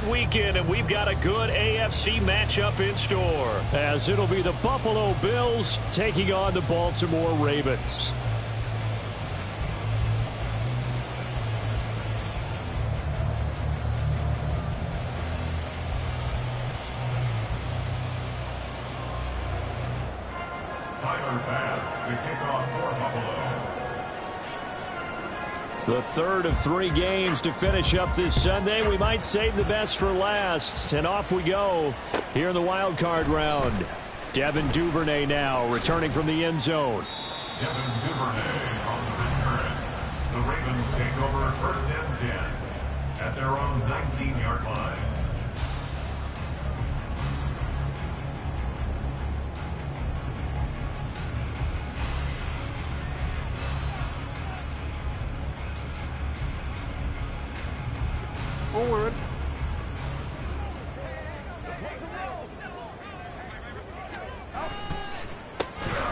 wildcard weekend, and we've got a good AFC matchup in store, as it'll be the Buffalo Bills taking on the Baltimore Ravens. The third of 3 games to finish up this Sunday. We might save the best for last. And off we go here in the wild card round. Devin Duvernay now returning from the end zone. Devin Duvernay on the return. The Ravens take over first and 10 at their own 19-yard line. Forward.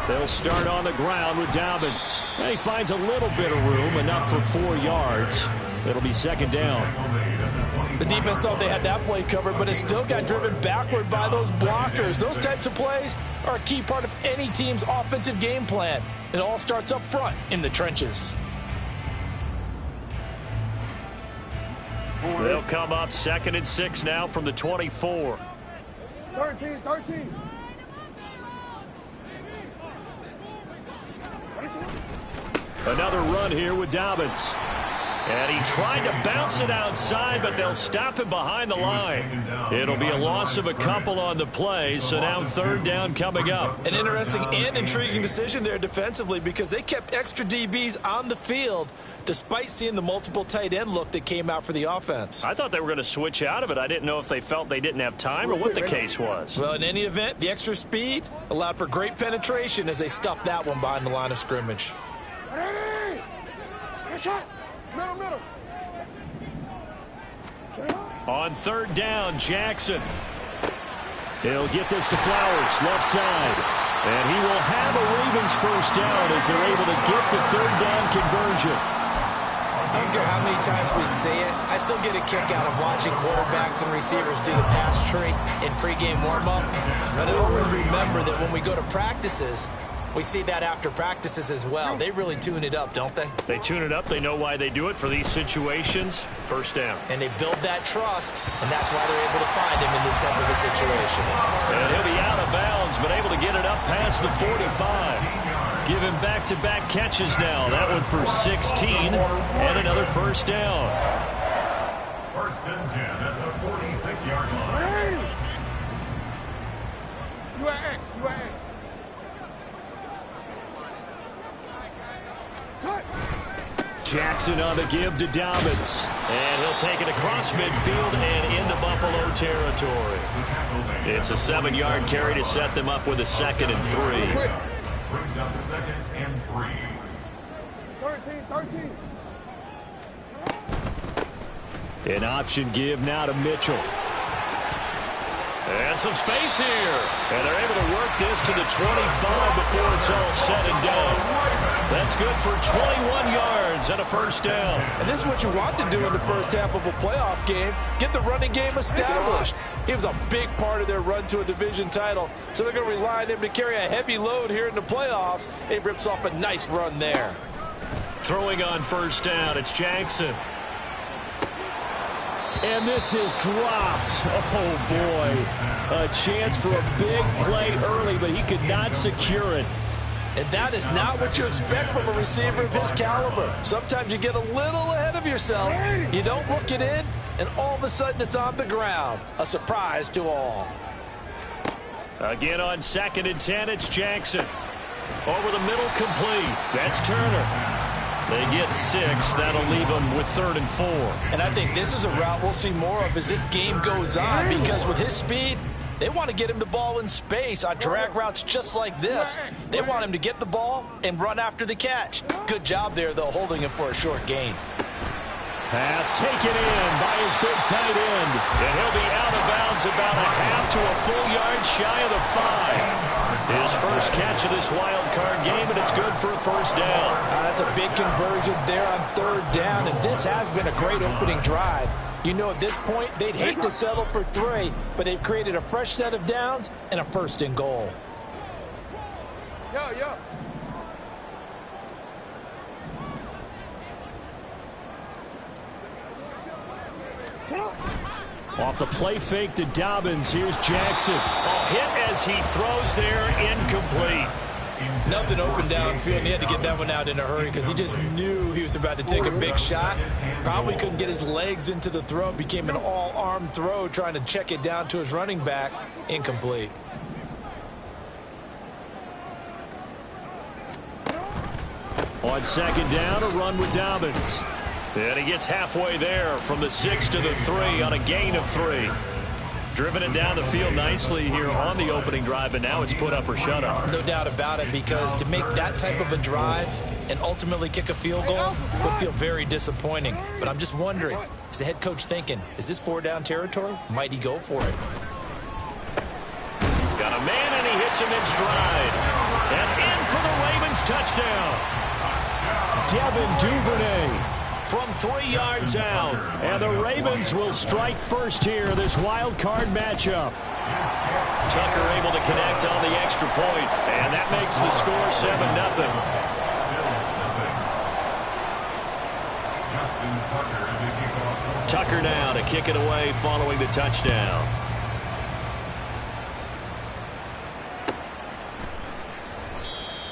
They'll start on the ground with Dobbins. And he finds a little bit of room, enough for 4 yards. It'll be second down. The defense thought they had that play covered, but it still got driven backward by those blockers. Those types of plays are a key part of any team's offensive game plan. It all starts up front in the trenches. They'll come up 2nd and 6 now from the 24. 13. Another run here with Dobbins. And he tried to bounce it outside, but they'll stop him behind the line. It'll be a loss of a couple on the play, so now third down coming up. An interesting and intriguing decision there defensively, because they kept extra DBs on the field despite seeing the multiple tight end look that came out for the offense. I thought they were going to switch out of it. I didn't know if they felt they didn't have time or what the case was. Well, in any event, the extra speed allowed for great penetration as they stuffed that one behind the line of scrimmage. Ready? Shot. Middle. On third down, Jackson. He'll get this to Flowers, left side. And he will have a Ravens first down as they're able to get the third down conversion. I don't care how many times we see it, I still get a kick out of watching quarterbacks and receivers do the pass tree in pregame warm-up. But I always remember that when we go to practices, we see that after practices as well. They really tune it up, don't they? They tune it up. They know why they do it for these situations. First down. And they build that trust, and that's why they're able to find him in this type of a situation. And he'll be out of bounds, but able to get it up past the 45. Give him back-to-back catches now. That one for 16, and another first down. First and 10 at the 46-yard line. You are X. Jackson on the give to Dobbins. And he'll take it across midfield and into Buffalo territory. It's a 7-yard carry to set them up with a 2nd and 3. Brings up 2nd and 3. 13. An option give now to Mitchell. And some space here. And they're able to work this to the 25 before it's all said and done. That's good for 21 yards and a first down. And this is what you want to do in the first half of a playoff game. Get the running game established. He was a big part of their run to a division title. So they're going to rely on him to carry a heavy load here in the playoffs. He rips off a nice run there. Throwing on first down, it's Jackson. And this is dropped. Oh, boy. A chance for a big play early, but he could not secure it. And that is not what you expect from a receiver of his caliber. Sometimes you get a little ahead of yourself. You don't look it in, and all of a sudden it's on the ground. A surprise to all. Again on 2nd and 10, it's Jackson. Over the middle, complete. That's Turner. They get 6. That'll leave them with 3rd and 4. And I think this is a route we'll see more of as this game goes on, because with his speed, they want to get him the ball in space on drag routes just like this. They want him to get the ball and run after the catch. Good job there, though, holding him for a short gain. Pass taken in by his big tight end. And he'll be out of bounds about a half to a full yard shy of the 5. His first catch of this wild card game, and it's good for a first down. That's a big conversion there on 3rd down, and this has been a great opening drive. You know, at this point, they'd hate to settle for 3, but they've created a fresh set of downs and a 1st and goal. Yo. Off the play fake to Dobbins. Here's Jackson. Hit as he throws there, incomplete. Nothing open downfield, and he had to get that one out in a hurry because he just knew he was about to take a big shot. Probably couldn't get his legs into the throw. It became an all-arm throw trying to check it down to his running back. Incomplete. On 2nd down, a run with Dobbins. And he gets halfway there from the 6 to the 3 on a gain of 3. Driven it down the field nicely here on the opening drive, and now it's put up or shut up. No doubt about it, because to make that type of a drive and ultimately kick a field goal would feel very disappointing. But I'm just wondering, is the head coach thinking, is this 4-down territory? Might he go for it? Got a man, and he hits him in stride. And in for the Ravens touchdown. Devin Duvernay from 3 yards out. And the Ravens will strike first here, this wild card matchup. Tucker able to connect on the extra point, and that makes the score 7-0. Tucker now to kick it away following the touchdown.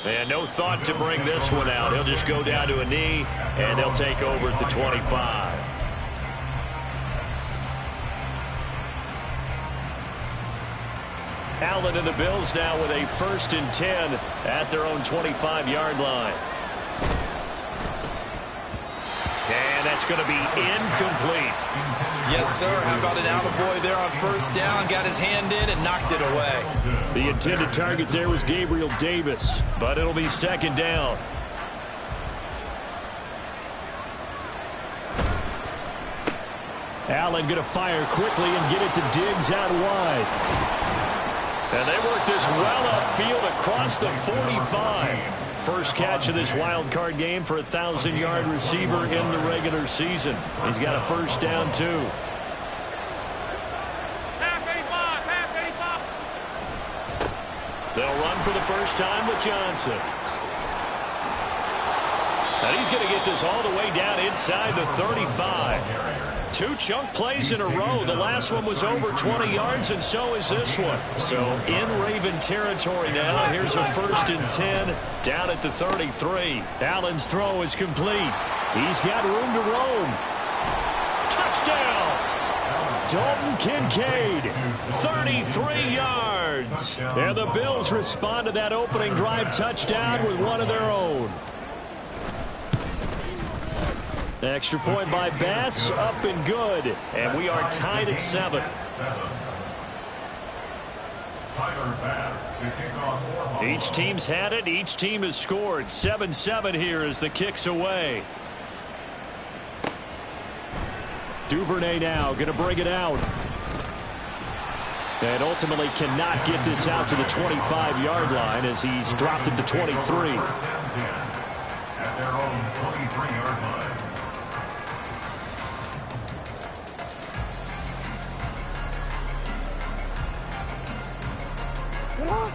And no thought to bring this one out. He'll just go down to a knee, and they'll take over at the 25. Allen and the Bills now with a 1st and 10 at their own 25-yard line. And that's going to be incomplete. Yes, sir. How about an attaboy there on 1st down? Got his hand in and knocked it away. The intended target there was Gabriel Davis, but it'll be 2nd down. Allen going to fire quickly and get it to Diggs out wide. And they work this well upfield across the 45. First catch of this wild card game for a 1,000-yard receiver in the regular season. He's got a 1st down, too. They'll run for the first time with Johnson. And he's going to get this all the way down inside the 35. 2 chunk plays in a row. The last one was over 20 yards, and so is this one. So in Raven territory now. Here's a 1st and 10 down at the 33. Allen's throw is complete. He's got room to roam. Touchdown! Dalton Kincaid, 33 yards. And the Bills respond to that opening drive touchdown with one of their own. Extra point by Bass, up and good. And we are tied at 7. Each team's had it. Each team has scored. 7-7 here as the kick's away. Duvernay now going to bring it out. And ultimately cannot get this out to the 25-yard line as he's dropped it to 23. At their own 23-yard line.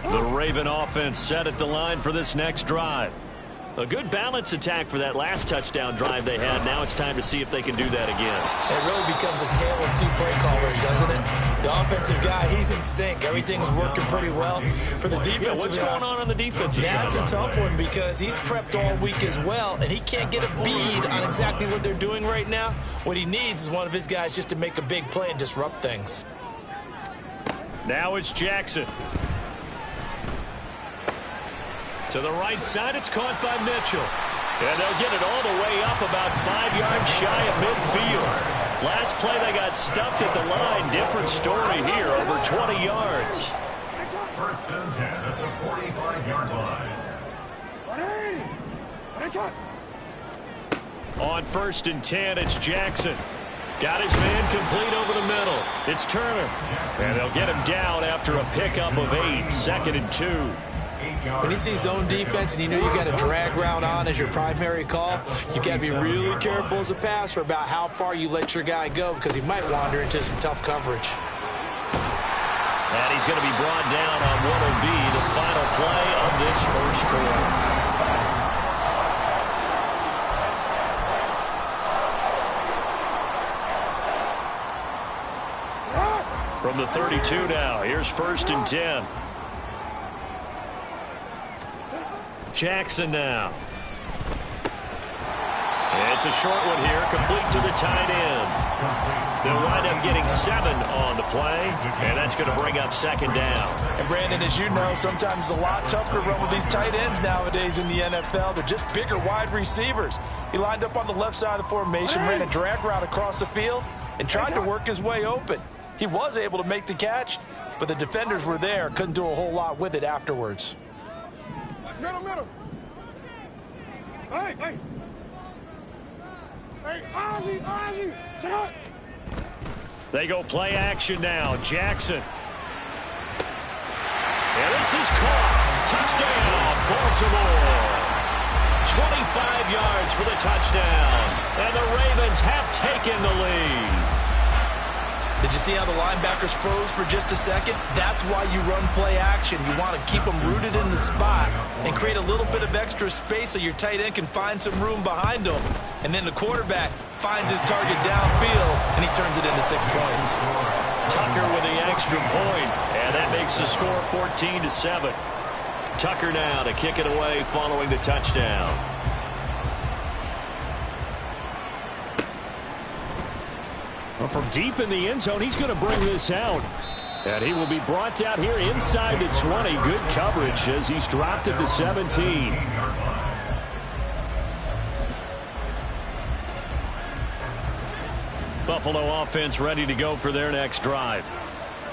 The Raven offense set at the line for this next drive. A good balance attack for that last touchdown drive they had. Now it's time to see if they can do that again. It really becomes a tale of 2 play callers, doesn't it? The offensive guy, he's in sync. Everything's working pretty well. For the defensive what's going on the defensive side? That's a tough one because he's prepped all week as well, and he can't get a bead on exactly what they're doing right now. What he needs is one of his guys just to make a big play and disrupt things. Now it's Jackson. To the right side, it's caught by Mitchell. And they'll get it all the way up about 5 yards shy of midfield. Last play, they got stuffed at the line. Different story here, over 20 yards. 1st and 10 at the 45-yard line. On 1st and 10, it's Jackson. Got his man complete over the middle. It's Turner. And they'll get him down after a pickup of 8. 2nd and 2. When you see zone defense and you know you got a drag route on as your primary call, you got to be really careful as a passer about how far you let your guy go because he might wander into some tough coverage. And he's going to be brought down on what will be the final play of this first quarter. From the 32 now, here's 1st and 10. Jackson now. It's a short one here, complete to the tight end. They'll wind up getting 7 on the play, and that's going to bring up 2nd down. And Brandon, as you know, sometimes it's a lot tougher to run with these tight ends nowadays in the NFL. They're just bigger wide receivers. He lined up on the left side of the formation, ran a drag route across the field, and tried to work his way open. He was able to make the catch, but the defenders were there, couldn't do a whole lot with it afterwards. Middle. Hey. Hey, Ozzy, check out. They go play action now. Jackson. And this is caught. Touchdown, Baltimore. 25 yards for the touchdown. And the Ravens have taken the lead. Did you see how the linebackers froze for just a second? That's why you run play action. You want to keep them rooted in the spot and create a little bit of extra space so your tight end can find some room behind him. And then the quarterback finds his target downfield, and he turns it into 6 points. Tucker with the extra point, and that makes the score 14-7. Tucker now to kick it away following the touchdown. Well, from deep in the end zone, he's going to bring this out. And he will be brought out here inside the 20. Good coverage as he's dropped at the 17. Buffalo offense ready to go for their next drive.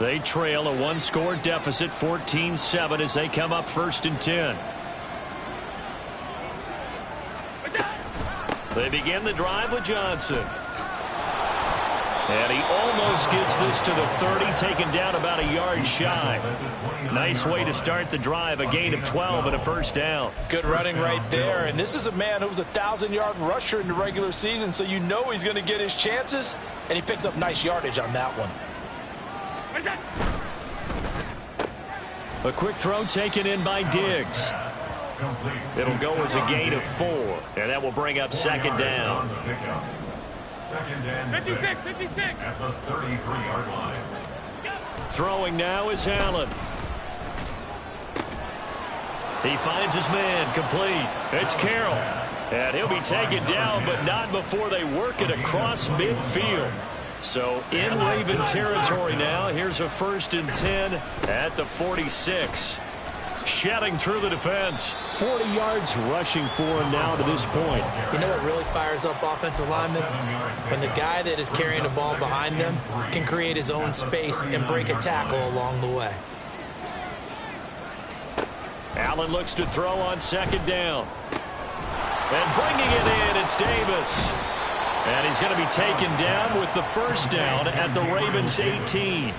They trail a 1-score deficit, 14-7, as they come up 1st and 10. They begin the drive with Johnson. And he almost gets this to the 30, taken down about a yard shy. Nice way to start the drive, a gain of 12 and a 1st down. Good running right there, and this is a man who was a 1,000-yard rusher in the regular season, so you know he's going to get his chances, and he picks up nice yardage on that one. A quick throw taken in by Diggs. It'll go as a gain of 4, and that will bring up 2nd down. 56 at the 33-yard line. Throwing now is Allen. He finds his man, complete. It's Carroll. And he'll be taken down, but not before they work it across midfield. So in Raven territory now. Here's a 1st and 10 at the 46. Shedding through the defense. 40 yards rushing for him now to this point. You know what really fires up offensive linemen? When the guy that is carrying the ball behind them can create his own space and break a tackle along the way. Allen looks to throw on 2nd down. And bringing it in, it's Davis. And he's going to be taken down with the 1st down at the Ravens' 18. A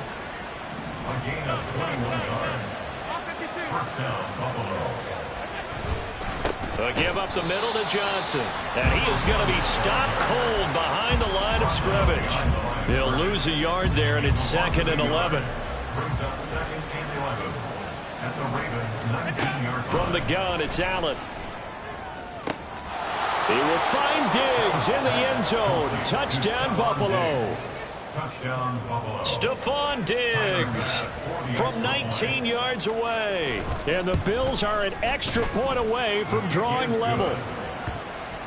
gain of 21 yards. 1st down, Buffalo. A give up the middle to Johnson. And he is going to be stopped cold behind the line of scrimmage. He'll lose a yard there, and it's 2nd and 11. Brings up 2nd and 11 at the Ravens' 19-yard. From the gun, it's Allen. He will find Diggs in the end zone. Touchdown, Buffalo. Touchdown, Buffalo. Stephon Diggs from 19 yards away. And the Bills are an extra point away from drawing level.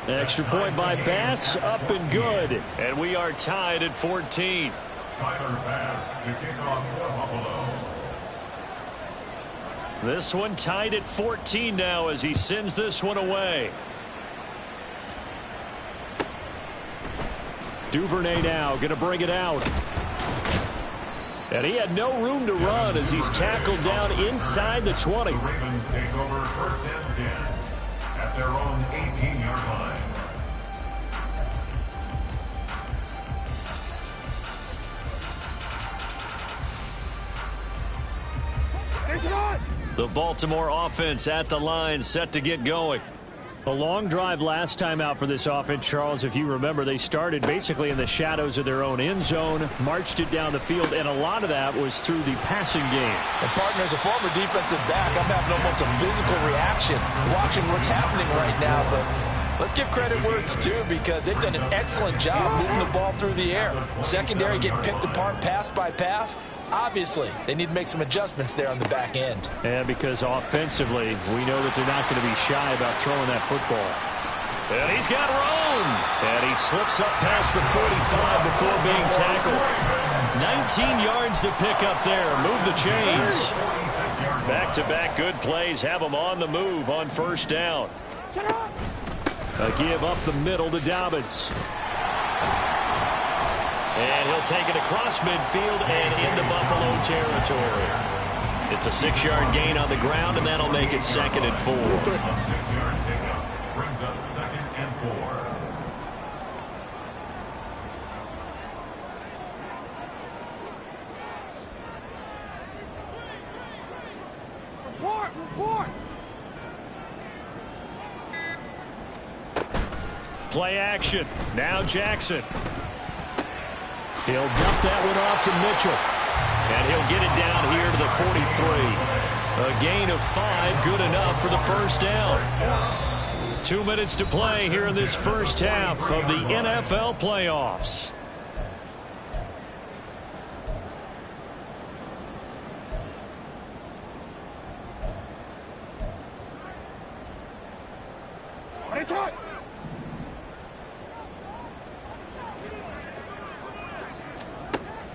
Extra point by Bass, up and good. And we are tied at 14. Tyler Bass to kick off for Buffalo. This one tied at 14 now as he sends this one away. Duvernay now going to bring it out. And he had no room to run as he's tackled down inside the 20. The Ravens take over 1st and 10 at their own 18-yard line. The Baltimore offense at the line, set to get going. A long drive last time out for this offense, Charles. If you remember, they started basically in the shadows of their own end zone, marched it down the field, and a lot of that was through the passing game. And partner, as a former defensive back, I'm having almost a physical reaction watching what's happening right now. But let's give credit where it's due, because they've done an excellent job moving the ball through the air. Secondary getting picked apart pass by pass. Obviously, they need to make some adjustments there on the back end. And because offensively, we know that they're not going to be shy about throwing that football. And he's got room. And he slips up past the 45 before being tackled. 19 yards to pick up there. Move the chains. Back-to-back good plays have them on the move on first down. A give up the middle to Dobbins. And he'll take it across midfield and into Buffalo territory. It's a 6-yard gain on the ground, and that'll make it 2nd and 4. A 6-yard pickup brings up 2nd and 4. Report! Play action. Now Jackson. He'll dump that one off to Mitchell. And he'll get it down here to the 43. A gain of 5, good enough for the first down. 2 minutes to play here in this first half of the NFL playoffs. It's hot!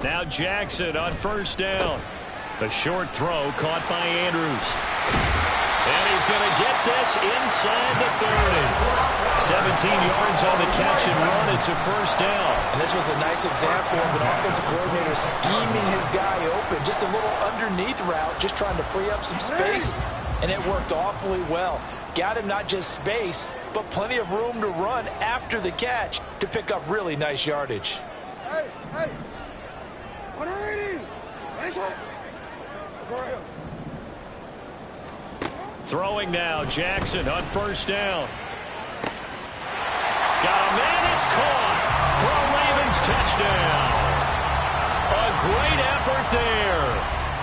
Now Jackson on first down. A short throw caught by Andrews. And he's going to get this inside the 30. 17 yards on the catch and run. It's a first down. And this was a nice example of an offensive coordinator scheming his guy open. Just a little underneath route, just trying to free up some space. And it worked awfully well. Got him not just space, but plenty of room to run after the catch to pick up really nice yardage. Hey! Throwing now, Jackson on first down. Got a man, it's caught for a Ravens touchdown. A great effort there.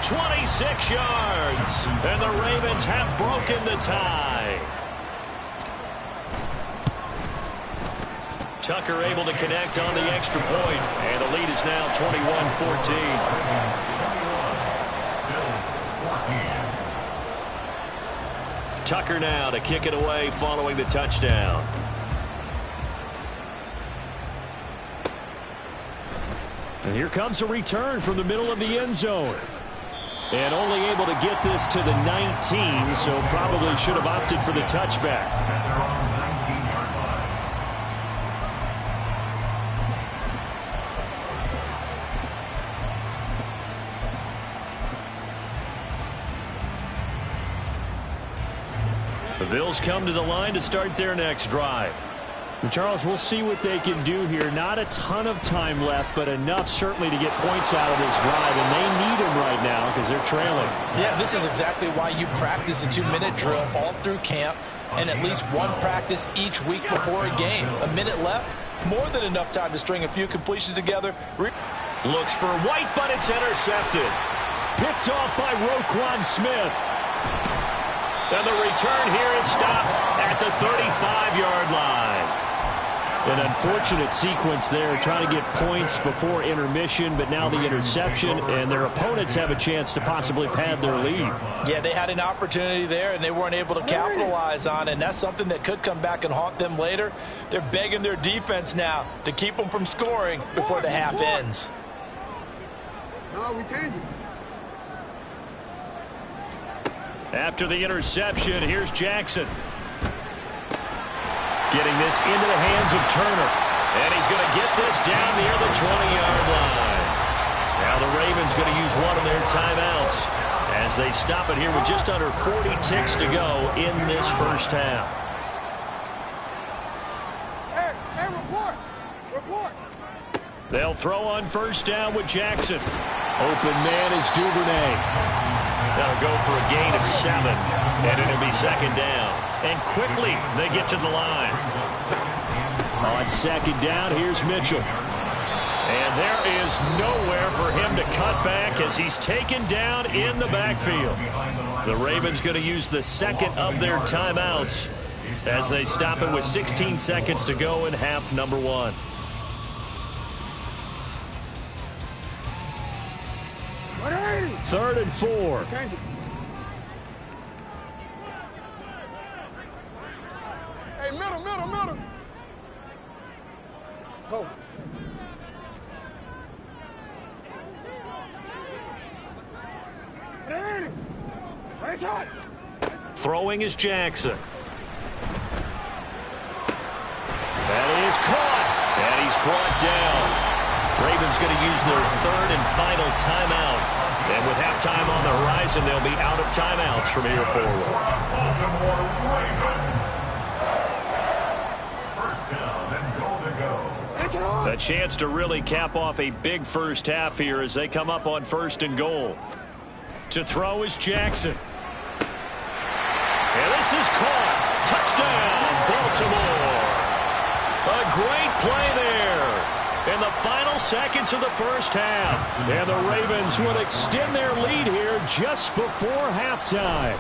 26 yards, and the Ravens have broken the tie. Tucker able to connect on the extra point, and the lead is now 21-14. Tucker now to kick it away following the touchdown. And here comes a return from the middle of the end zone. And only able to get this to the 19, so probably should have opted for the touchback. The Bills come to the line to start their next drive. And Charles, we'll see what they can do here. Not a ton of time left, but enough certainly to get points out of this drive, and they need them right now because they're trailing. Yeah, this is exactly why you practice a 2-minute drill all through camp and at least one practice each week before a game. A minute left, more than enough time to string a few completions together. Looks for White, but it's intercepted. Picked off by Roquan Smith. And the return here is stopped at the 35-yard line. An unfortunate sequence there, trying to get points before intermission, but now the interception, and their opponents have a chance to possibly pad their lead. Yeah, they had an opportunity there, and they weren't able to capitalize on it, and that's something that could come back and haunt them later. They're begging their defense now to keep them from scoring before the half ends. No, we change it. After the interception, here's Jackson. Getting this into the hands of Turner. And he's going to get this down near the 20-yard line. Now the Ravens going to use one of their timeouts as they stop it here with just under 40 ticks to go in this first half. Hey, report. They'll throw on first down with Jackson. Open man is Duvernay. That'll go for a gain of 7, and it'll be second down. And quickly they get to the line. On second down, here's Mitchell. And there is nowhere for him to cut back as he's taken down in the backfield. The Ravens going to use the second of their timeouts as they stop it with 16 seconds to go in half number 1. Third and 4. Hey, middle. Go. Throwing is Jackson. That is caught. And he's brought down. Ravens going to use their third and final timeout. And with halftime on the horizon, they'll be out of timeouts from here forward. A chance to really cap off a big first half here as they come up on first and goal. To throw is Jackson. And this is caught. Touchdown, Baltimore. A great play there in the final seconds of the first half. And the Ravens will extend their lead here just before halftime.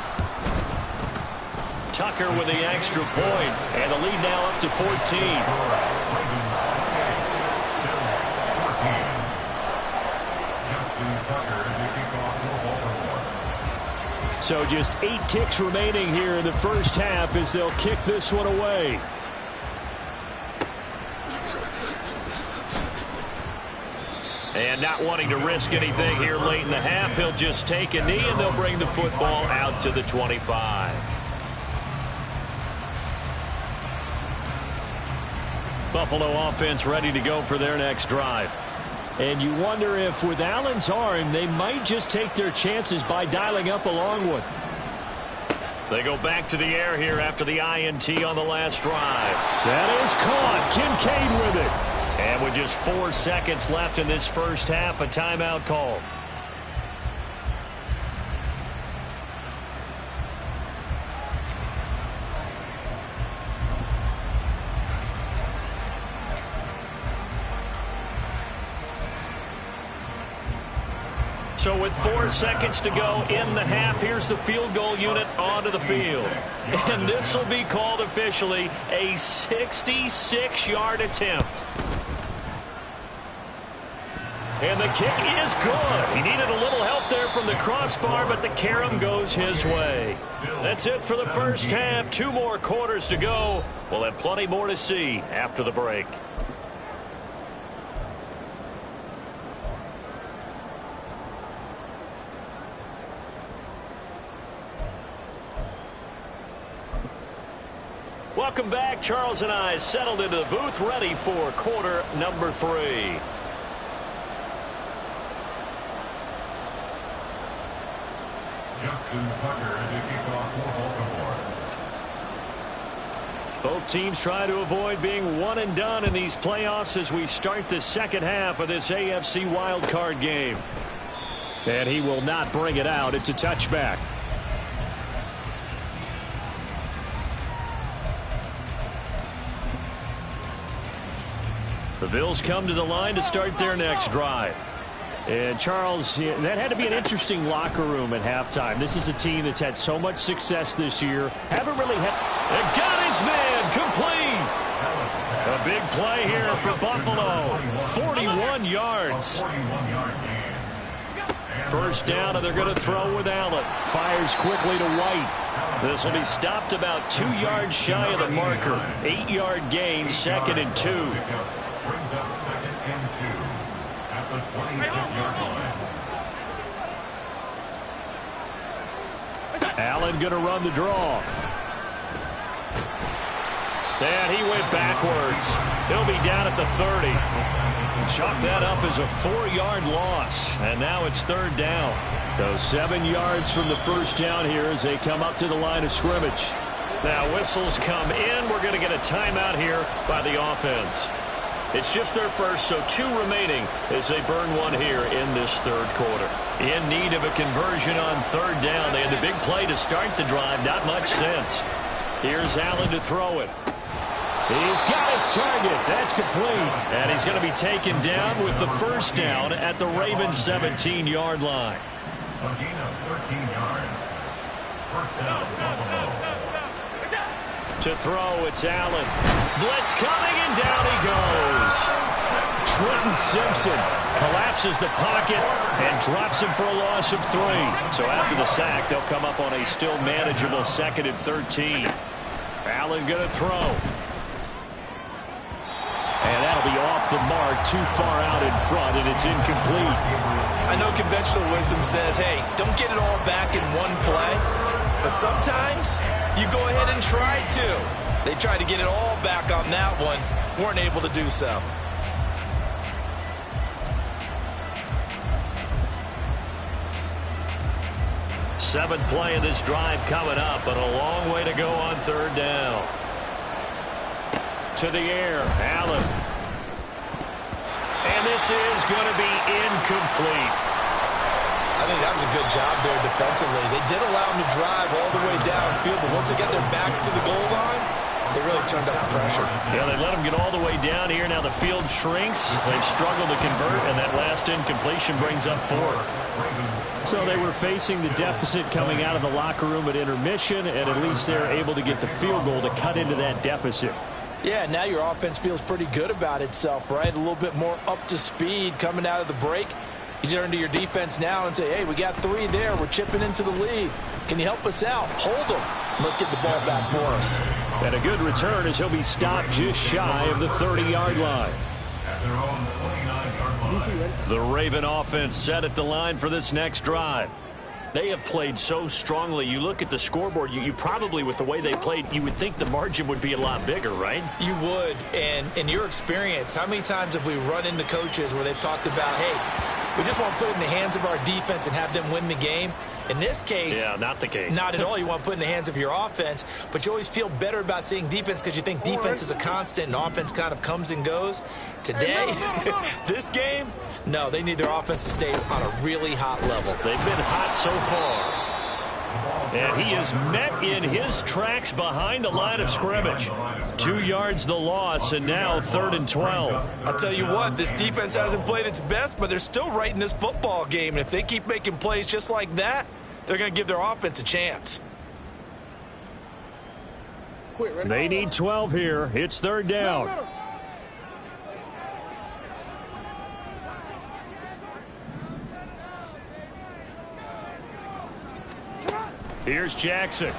Tucker with the extra point, and the lead now up to 14. So just 8 ticks remaining here in the first half as they'll kick this one away. And not wanting to risk anything here late in the half, he'll just take a knee and they'll bring the football out to the 25. Buffalo offense ready to go for their next drive. And you wonder if with Allen's arm, they might just take their chances by dialing up a long one. They go back to the air here after the INT on the last drive. That is caught. Kincaid with it. And with just 4 seconds left in this first half, a timeout called. So with 4 seconds to go in the half, here's the field goal unit onto the field. And this will be called officially a 66-yard attempt. And the kick is good. He needed a little help there from the crossbar, but the carom goes his way. That's it for the first half. 2 more quarters to go. We'll have plenty more to see after the break. Welcome back. Charles and I settled into the booth, ready for quarter number 3. Justin Tucker to kick off for Baltimore. Both teams try to avoid being one and done in these playoffs as we start the second half of this AFC wildcard game. And he will not bring it out. It's a touchback. The Bills come to the line to start their next drive. And, Charles, that had to be an interesting locker room at halftime. This is a team that's had so much success this year. Haven't really had... And got his man complete. A big play here for Buffalo. 41 yards. First down, and they're going to throw with Allen. Fires quickly to White. This will be stopped about 2 yards shy of the marker. 8-yard gain, 2nd and 2. Brings up 2nd and 2 at the 26-yard line. Allen going to run the draw. And he went backwards. He'll be down at the 30. Chalk that up as a 4-yard loss. And now it's 3rd down. So 7 yards from the first down here as they come up to the line of scrimmage. Now whistles come in. We're going to get a timeout here by the offense. It's just their first, so 2 remaining as they burn one here in this third quarter. In need of a conversion on third down. They had the big play to start the drive. Not much sense. Here's Allen to throw it. He's got his target. That's complete. And he's going to be taken down with the first down at the Ravens' 17-yard line. A gain of 13 yards. First down, Buffalo. To throw, it's Allen. Blitz coming, and down he goes. Trenton Simpson collapses the pocket and drops him for a loss of 3. So after the sack, they'll come up on a still manageable 2nd and 13. Allen going to throw. And that'll be off the mark, too far out in front, and it's incomplete. I know conventional wisdom says, hey, don't get it all back in one play. But sometimes you go ahead and try to. They tried to get it all back on that one. Weren't able to do so. Seventh play of this drive coming up, but a long way to go on third down. To the air, Allen. And this is going to be incomplete. I think that was a good job there defensively. They did allow them to drive all the way downfield, but once they got their backs to the goal line, they really turned up the pressure. Yeah, they let them get all the way down here. Now the field shrinks. They've struggled to convert, and that last incompletion brings up 4th. So they were facing the deficit coming out of the locker room at intermission, and at least they're able to get the field goal to cut into that deficit. Yeah, now your offense feels pretty good about itself, right? A little bit more up to speed coming out of the break. You turn to your defense now and say, hey, we got 3 there. We're chipping into the lead. Can you help us out? Hold them. Let's get the ball back for us. And a good return as he'll be stopped just shy of the 30-yard line. At their own 29-yard line. The Raven offense set at the line for this next drive. They have played so strongly. You look at the scoreboard, you probably, with the way they played, you would think the margin would be a lot bigger, right? You would. And in your experience, how many times have we run into coaches where they've talked about, hey, we just want to put it in the hands of our defense and have them win the game? In this case, yeah, not the case. Not at all. You want to put it in the hands of your offense, but you always feel better about seeing defense because you think defense is a constant and offense kind of comes and goes. Today, this game, no, they need their offense to stay on a really hot level. They've been hot so far. And he is met in his tracks behind the line of scrimmage. 2 yards the loss, and now 3rd and 12. I'll tell you what, this defense hasn't played its best, but they're still right in this football game. And if they keep making plays just like that, they're going to give their offense a chance. They need 12 here. It's 3rd down. Here's Jackson.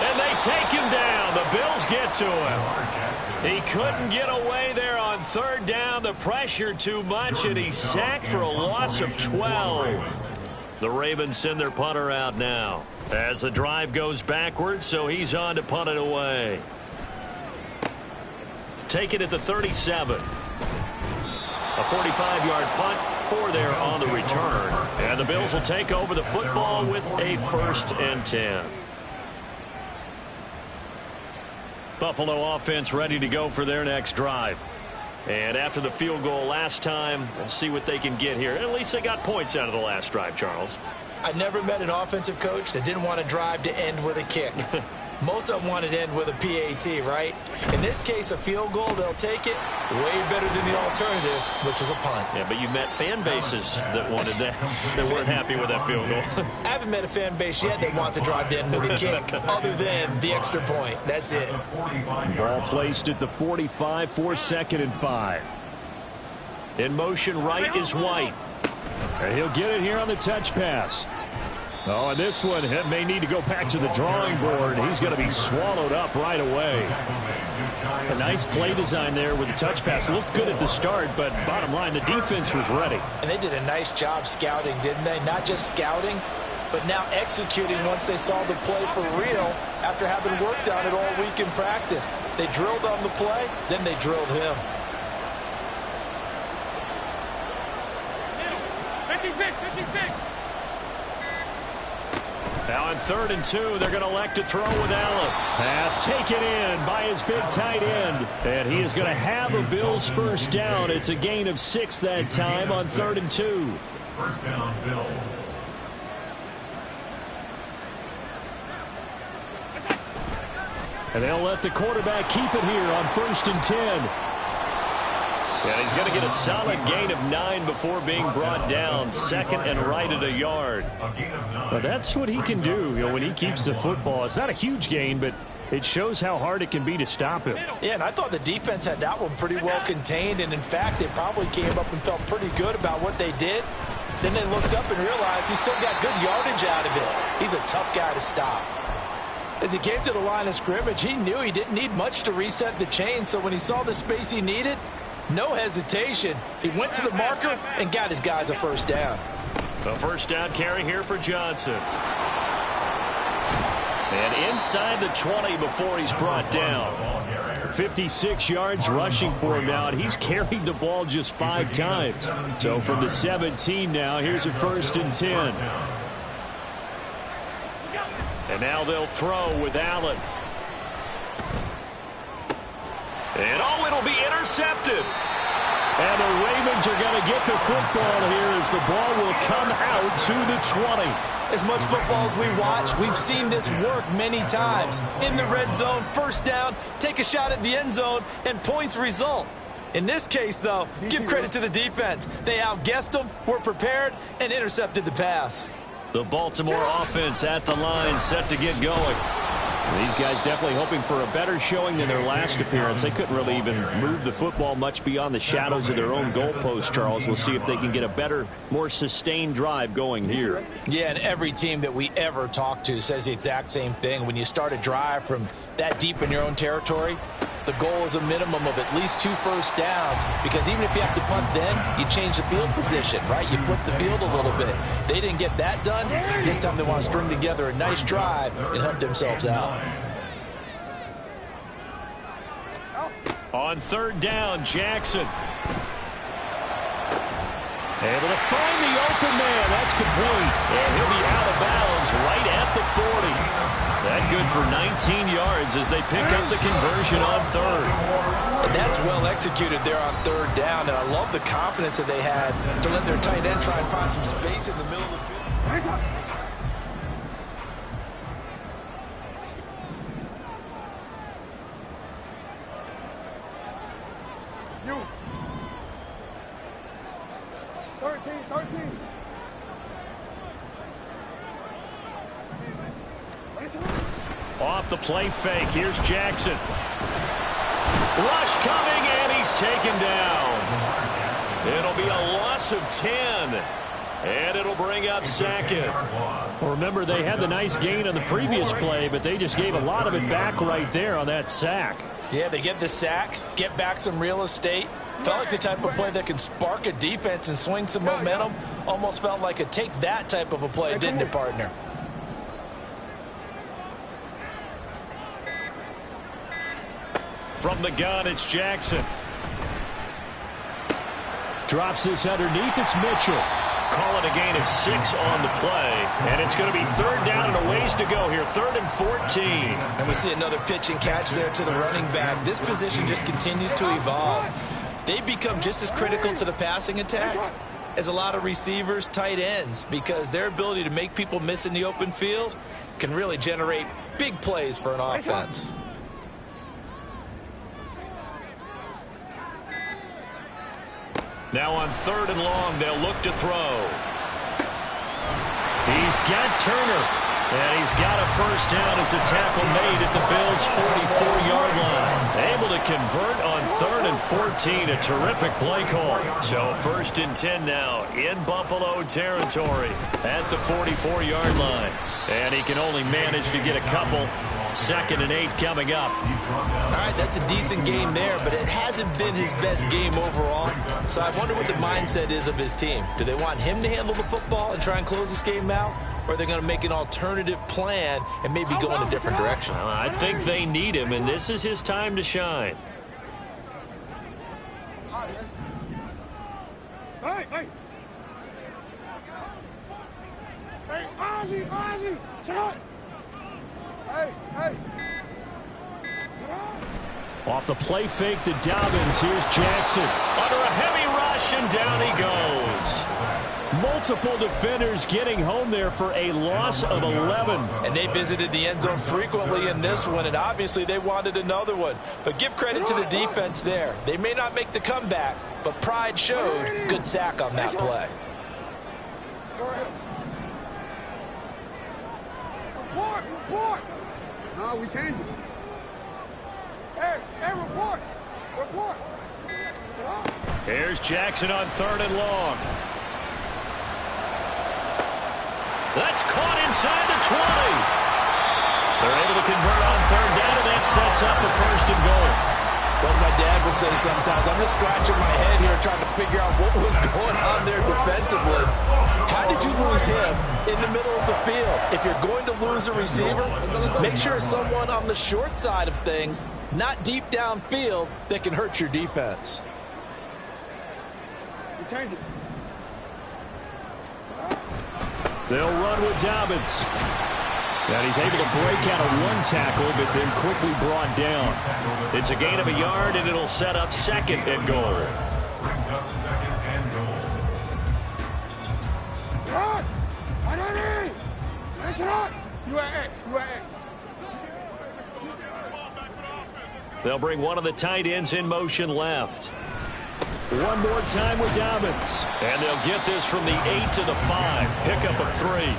And they take him down. The Bills get to him. He couldn't get away there on 3rd down. The pressure too much, and he's sacked for a loss of 12. The Ravens send their punter out now as the drive goes backwards, so he's on to punt it away. Take it at the 37. A 45-yard punt, 4 there on the return. And the Bills will take over the football with a 1st and 10. Buffalo offense ready to go for their next drive. And after the field goal last time, we'll see what they can get here. At least they got points out of the last drive, Charles. I never met an offensive coach that didn't want to drive to end with a kick. Most of them want it to end with a PAT, right? In this case, a field goal, they'll take it way better than the alternative, which is a punt. Yeah, but you've met fan bases that wanted that, that weren't happy with that field goal. I haven't met a fan base yet that wants to drive to end with a kick, other than the extra point. That's it. Ball placed at the 45 for 2nd and 5. In motion right is White. And he'll get it here on the touch pass. Oh, and this one may need to go back to the drawing board. He's going to be swallowed up right away. A nice play design there with the touch pass. Looked good at the start, but bottom line, the defense was ready. And they did a nice job scouting, didn't they? Not just scouting, but now executing once they saw the play for real after having worked on it all week in practice. They drilled on the play, then they drilled him. 56, 56. Now on 3rd and 2, they're going to elect to throw with Allen. Pass taken in by his big tight end. And he is going to have a Bills first down. It's a gain of 6 that time on 3rd and 2. First down, Bills. And they'll let the quarterback keep it here on 1st and 10. And he's going to get a solid gain of 9 before being brought down. 2nd and right at a yard. Well, that's what he can do, when he keeps the football. It's not a huge gain, but it shows how hard it can be to stop him. Yeah, and I thought the defense had that one pretty well contained. And, in fact, they probably came up and felt pretty good about what they did. Then they looked up and realized he still got good yardage out of it. He's a tough guy to stop. As he came to the line of scrimmage, he knew he didn't need much to reset the chain. So when he saw the space he needed, no hesitation. He went to the marker and got his guys a first down. The first down carry here for Johnson. And inside the 20 before he's brought down. 56 yards rushing for him now, and he's carried the ball just 5 times. So from the 17 now, here's a 1st and 10. And now they'll throw with Allen. And it'll be intercepted. And the Ravens are going to get the football here as the ball will come out to the 20. As much football as we watch, we've seen this work many times. In the red zone, first down, take a shot at the end zone, and points result. In this case, though, give credit to the defense. They outguessed them, were prepared, and intercepted the pass. The Baltimore offense at the line, set to get going. These guys definitely hoping for a better showing than their last appearance. They couldn't really even move the football much beyond the shadows of their own goalpost, Charles. We'll see if they can get a better, more sustained drive going here. Yeah, and every team that we ever talk to says the exact same thing. When you start a drive from that deep in your own territory, the goal is a minimum of at least 2 first downs, because even if you have to punt then, you change the field position, right? You flip the field a little bit. They didn't get that done. This time they want to string together a nice drive and help themselves out. On 3rd down, Jackson. Able to find the open man. That's complete. And he'll be out of bounds right at the 40. That good for 19 yards as they pick up the conversion on 3rd. And that's well executed there on 3rd down. And I love the confidence that they had to let their tight end try and find some space in the middle of the field. You. 13. Off the play fake. Here's Jackson. Rush coming, and he's taken down. It'll be a loss of 10. And it'll bring up 2nd. Well, remember, they had the nice gain on the previous play, but they just gave a lot of it back right there on that sack. Yeah, they get the sack, get back some real estate. Felt like the type of play that can spark a defense and swing some momentum. Almost felt like a take that type of a play, didn't it, partner? From the gun, it's Jackson. Drops this underneath. It's Mitchell. Call it a gain of 6 on the play. And it's going to be 3rd down and a ways to go here. 3rd and 14. And we see another pitch and catch there to the running back. This position just continues to evolve. They become just as critical to the passing attack as a lot of receivers, tight ends, because their ability to make people miss in the open field can really generate big plays for an offense. Now on 3rd and long, they'll look to throw. He's got Turner. And he's got a first down as a tackle made at the Bills' 44-yard line. Able to convert on 3rd and 14. A terrific play call. So 1st and 10 now in Buffalo territory at the 44-yard line. And he can only manage to get a couple. 2nd and 8 coming up. All right, that's a decent game there, but it hasn't been his best game overall. So I wonder what the mindset is of his team. Do they want him to handle the football and try and close this game out? Or are they going to make an alternative plan and maybe go in a different direction? I think they need him, and this is his time to shine. Hey! R2G24. Sit up. Hey, hey. Off the play fake to Dobbins. Here's Jackson. Under a heavy rush, and down he goes. Multiple defenders getting home there for a loss of 11. And they visited the end zone frequently in this one, and obviously they wanted another one. But give credit to the defense there. They may not make the comeback, but pride showed. Good sack on that play. Report. No, we changed it. Hey, report. Here's Jackson on 3rd and long. That's caught inside the 20. They're able to convert on 3rd down, and that sets up a 1st and goal. Well, my dad would say sometimes, I'm just scratching my head here trying to figure out what was going on there defensively. How did you lose him in the middle of the field? If you're going to lose a receiver, make sure it's someone on the short side of things, not deep downfield, that can hurt your defense. We changed it. They'll run with Dobbins. And he's able to break out of 1 tackle, but then quickly brought down. It's a gain of a yard, and it'll set up 2nd and goal. Brings up 2nd and goal. Run! You at X. They'll bring one of the tight ends in motion left. One more time with Dobbins. And they'll get this from the 8 to the 5. Pickup of 3.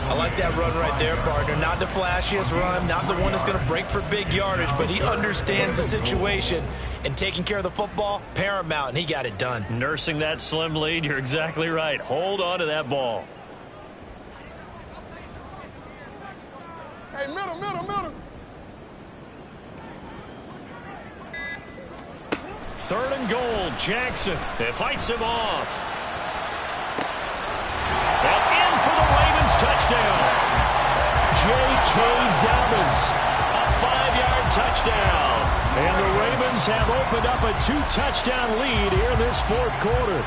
I like that run right there, partner. Not the flashiest run, not the one that's going to break for big yardage, but he understands the situation, and taking care of the football, paramount, and he got it done. Nursing that slim lead, you're exactly right. Hold on to that ball. Hey, middle. 3rd and goal, Jackson. It fights him off. And in for the Ravens touchdown. J.K. Dobbins, a 5-yard touchdown. And the Ravens have opened up a 2-touchdown lead here in this 4th quarter.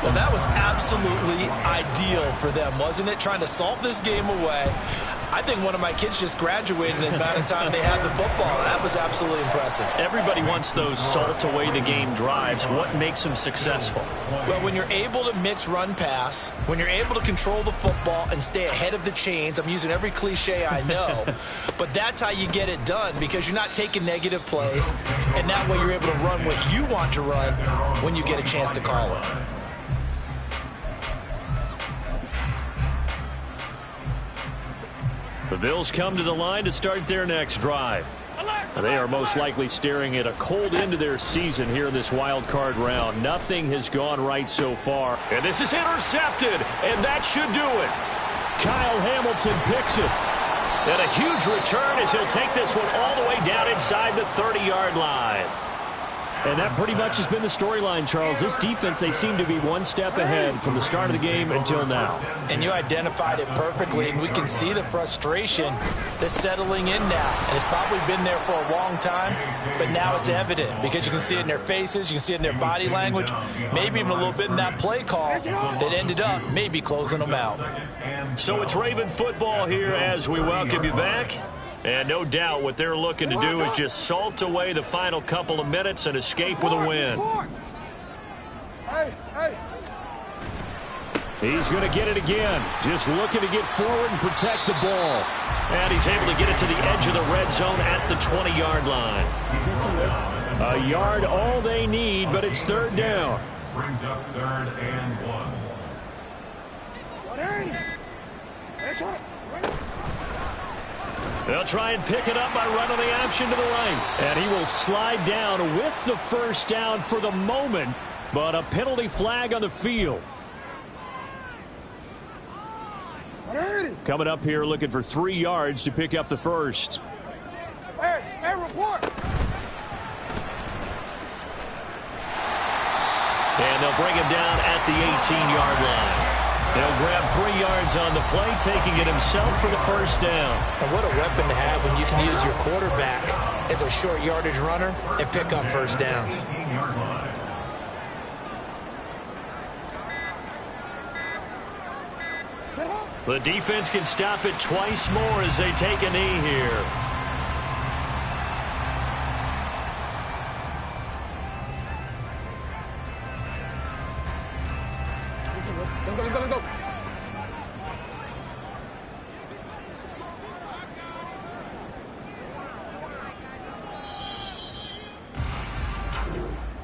Well, that was absolutely ideal for them, wasn't it? Trying to salt this game away. I think one of my kids just graduated in the amount of time they had the football. That was absolutely impressive. Everybody wants those salt-away-the-game drives. What makes them successful? Well, when you're able to mix run-pass, when you're able to control the football and stay ahead of the chains, I'm using every cliche I know, but that's how you get it done, because you're not taking negative plays, and that way you're able to run what you want to run when you get a chance to call it. The Bills come to the line to start their next drive. They are most likely staring at a cold end to their season here in this wild card round. Nothing has gone right so far. And this is intercepted, and that should do it. Kyle Hamilton picks it. And a huge return as he'll take this one all the way down inside the 30-yard line. And that pretty much has been the storyline, Charles. This defense, they seem to be one step ahead from the start of the game until now. And you identified it perfectly, and we can see the frustration that's settling in now. And it's probably been there for a long time, but now it's evident because you can see it in their faces, you can see it in their body language, maybe even a little bit in that play call that ended up maybe closing them out. So it's Raven football here as we welcome you back. And no doubt what they're looking to do is just salt away the final couple of minutes and escape with a win. Hey. He's going to get it again. Just looking to get forward and protect the ball. And he's able to get it to the edge of the red zone at the 20-yard line. A yard all they need, but it's 3rd down. Brings up 3rd and 1. They'll try and pick it up by running the option to the right. And he will slide down with the 1st down for the moment, but a penalty flag on the field. Coming up here looking for 3 yards to pick up the 1st. Hey, report. And they'll bring him down at the 18-yard line. They'll grab 3 yards on the play, taking it himself for the 1st down. And what a weapon to have when you can use your quarterback as a short yardage runner and pick up 1st downs. 18-yard line. The defense can stop it twice more as they take a knee here. Let's go.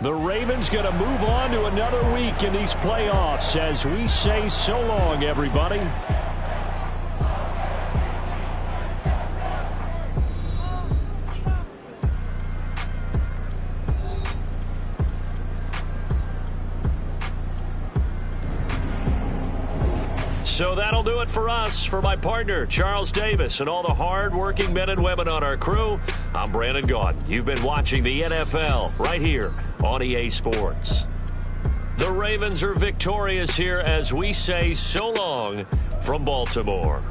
The Ravens going to move on to another week in these playoffs as we say so long, everybody. So that'll do it for us. For my partner, Charles Davis, and all the hard-working men and women on our crew, I'm Brandon Gaudin. You've been watching the NFL right here on EA Sports. The Ravens are victorious here as we say so long from Baltimore.